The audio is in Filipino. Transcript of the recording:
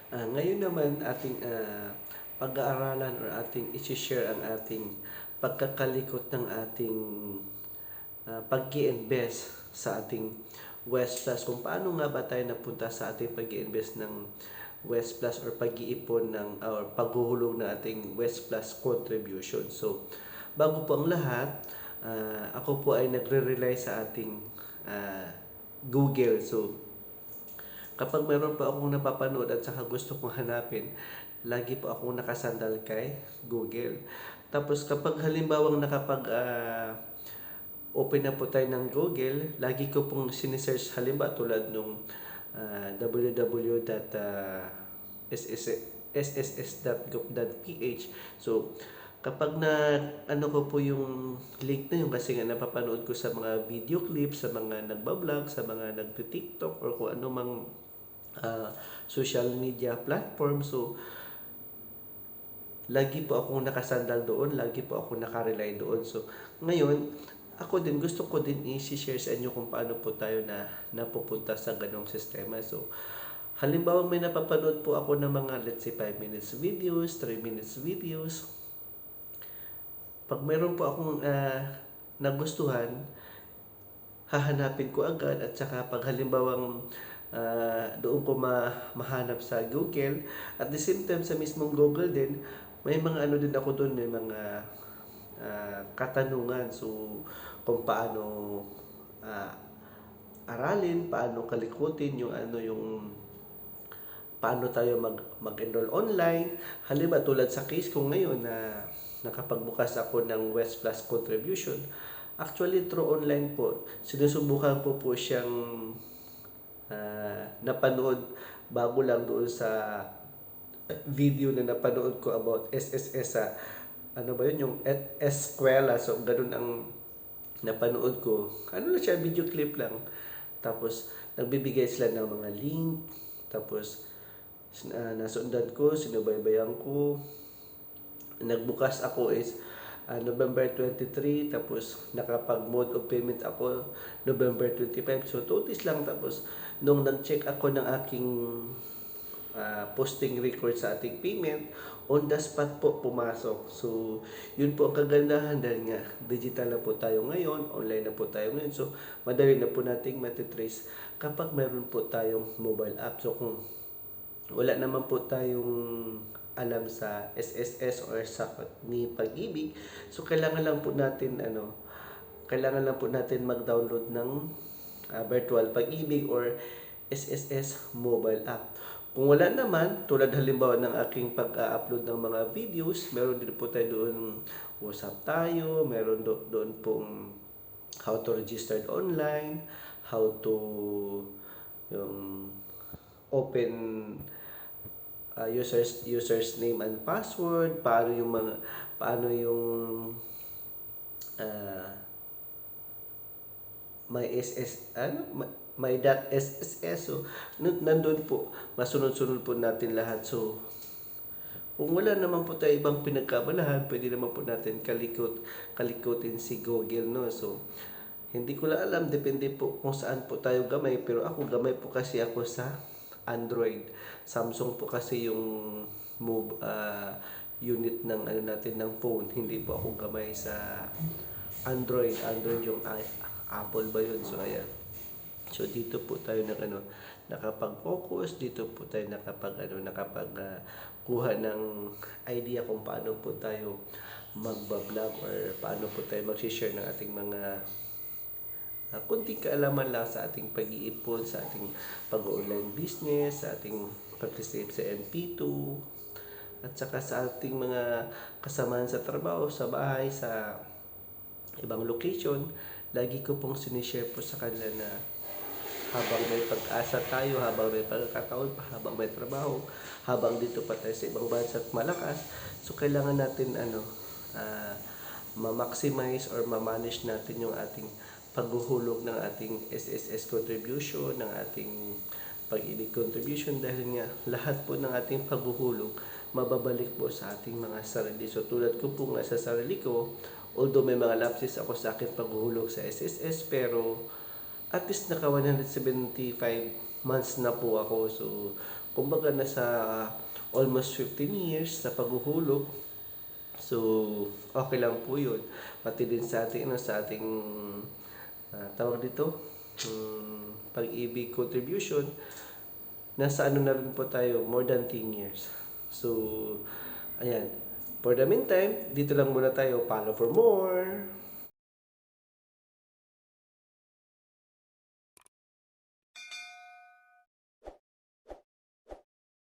Ngayon naman ating pag-aaralan or ating i-share ang ating pagkakalikot ng ating pag-i-invest sa ating West Plus. Kung paano nga ba tayo napunta sa ating pag-i-invest ng West Plus or pag-iipon ng or paghuhulog ng ating West Plus contribution. So, bago po ang lahat, ako po ay nagre-rely sa ating Google. So, kapag mayroon pa akong napapanood at saka gusto kong hanapin, lagi po akong nakasandal kay Google. Tapos kapag halimbawang open na po tayo ng Google, lagi ko pong sinesearch halimbawa tulad nung www.sss.gov.ph. So, kapag ano ko po yung link na yun kasi nga napapanood ko sa mga video clips, sa mga nagbablog, sa mga nagti-TikTok or kung ano mang social media platform. So, lagi po akong nakasandal doon, lagi po akong nakarely doon. So, ngayon, ako din, gusto ko din i-share sa inyo kung paano po tayo napupunta sa ganong sistema. So, halimbawa may napapanood po ako ng mga, let's say, 5 minutes videos, 3 minutes videos. Pag mayroon po akong nagustuhan, hahanapin ko agad at saka pag halimbawang doon ko mahanap sa Google, at the same time sa mismong Google din, may mga ano din ako doon, may mga katanungan. So, kung paano aralin, paano kalikutin yung paano tayo mag-enroll online. Halimbawa, tulad sa case ko ngayon na nakapagbukas ako ng West Plus contribution, actually through online po, sinusubukan ko po siyang napanood bago lang doon sa video na napanood ko about SSS sa ano ba yun, yung eskwela. So, ganun ang napanood ko. Ano na siya, video clip lang. Tapos, nagbibigay sila ng mga link. Tapos, nasundan ko, sinubaybayan ko. Nagbukas ako is November 23, tapos nakapag-mode of payment ako November 25. So, 2 days lang. Tapos, nung nag-check ako ng aking posting record sa ating payment, on the spot po pumasok. So, yun po ang kagandahan dahil nga digital na po tayo ngayon, online na po tayo ngayon. So, madali na po nating matitrace kapag meron po tayong mobile app. So, kung wala naman po tayong alam sa SSS or sa ni Pag-ibig, so kailangan lang po natin mag-download ng Virtual Pag-ibig or SSS mobile app. Kung wala naman, tulad halimbawa ng aking pag-upload ng mga videos, meron din po tayo doon, WhatsApp tayo, meron doon pong how to register online, how to yung open users name and password, paano yung may SS may .sss. So, nandun po, masunod-sunod po natin lahat. So, kung wala naman po tayo ibang pinagkabalahan, pwede naman po natin kalikutin si Google, no? So, hindi ko lang alam, depende po kung saan po tayo gamay. Pero ako, gamay po kasi ako sa Android. Samsung po kasi yung unit ng natin ng phone. Hindi po ako gamay sa Android. Android yung Apple ba yun? So, ayan. So, dito po tayo nakapag-focus, dito po tayo kuha ng idea kung paano po tayo magbablog or paano po tayo mag-share ng ating mga kunting kaalaman lang sa ating pag-iipon, sa ating pag-online business, sa ating pag-save sa NP2, at saka sa ating mga kasamahan sa trabaho, sa bahay, sa ibang location. Lagi ko pong sinishare po sa kanila na habang may pag-asa tayo, habang may pagkakataon pa, habang may trabaho, habang dito pa tayo sa ibang bansa at malakas, so kailangan natin ma-maximize or ma-manage natin yung ating paghuhulog ng ating SSS contribution, ng ating Pag-ibig contribution, dahil nga lahat po ng ating paghuhulog mababalik po sa ating mga sarili. So, tulad ko po nga sa sarili ko, although may mga lapses ako sa aking paghuhulog sa SSS, pero at least naka 175 months na po ako. So, kumbaga nasa almost 15 years sa paghuhulog. So, okay lang po yun. Pati din sa ating, sa ating tawag dito, pag-ibig contribution, nasa ano na rin po tayo, more than 10 years. So, ayan. For the meantime, dito lang muna tayo. Follow for more.